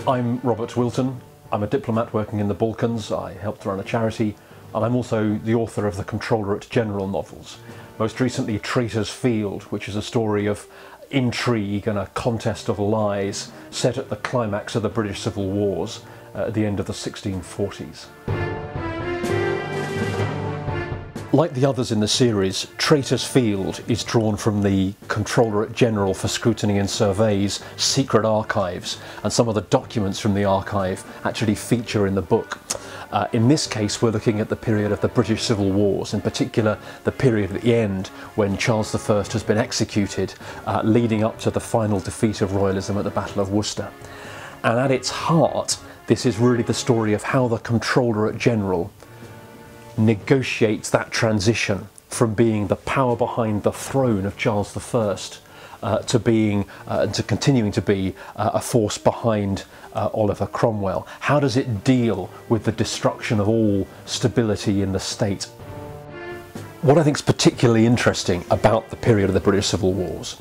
I'm Robert Wilton. I'm a diplomat working in the Balkans. I helped run a charity, and I'm also the author of the Comptrollerate-General novels. Most recently, Traitors Field, which is a story of intrigue and a contest of lies set at the climax of the British Civil Wars at the end of the 1640s. Like the others in the series, Traitors Field is drawn from the Comptrollerate-General for Scrutiny and Survey's secret archives, and some of the documents from the archive actually feature in the book. In this case, we're looking at the period of the British Civil Wars, in particular the period at the end when Charles I has been executed, leading up to the final defeat of royalism at the Battle of Worcester. And at its heart, this is really the story of how the Comptrollerate-General negotiates that transition from being the power behind the throne of Charles I to continuing to be a force behind Oliver Cromwell. How does it deal with the destruction of all stability in the state? What I think is particularly interesting about the period of the British Civil Wars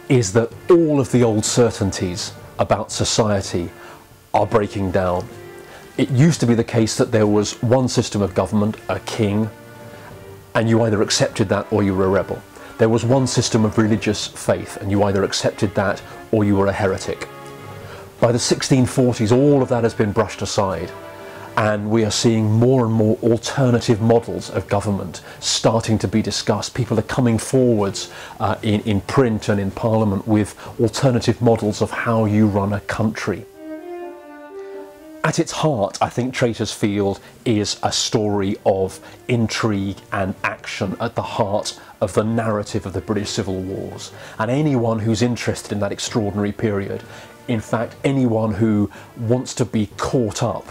is that all of the old certainties about society are breaking down. It used to be the case that there was one system of government, a king, and you either accepted that or you were a rebel. There was one system of religious faith, and you either accepted that or you were a heretic. By the 1640s, all of that has been brushed aside, and we are seeing more and more alternative models of government starting to be discussed. People are coming forwards in print and in Parliament with alternative models of how you run a country. At its heart, I think Traitors Field is a story of intrigue and action at the heart of the narrative of the British Civil Wars. And anyone who's interested in that extraordinary period, in fact, anyone who wants to be caught up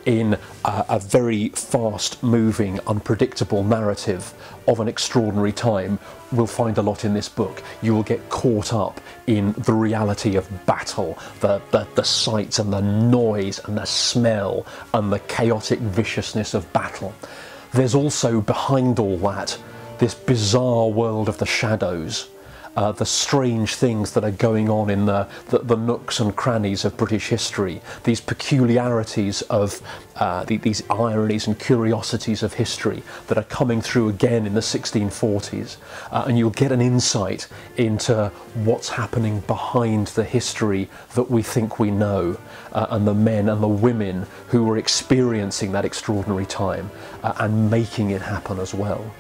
in a very fast-moving, unpredictable narrative of an extraordinary time will find a lot in this book. You will get caught up in the reality of battle, the sights and the noise and the smell and the chaotic viciousness of battle. There's also, behind all that, this bizarre world of the shadows, the strange things that are going on in the nooks and crannies of British history, these peculiarities of these ironies and curiosities of history that are coming through again in the 1640s, and you'll get an insight into what's happening behind the history that we think we know, and the men and the women who were experiencing that extraordinary time and making it happen as well.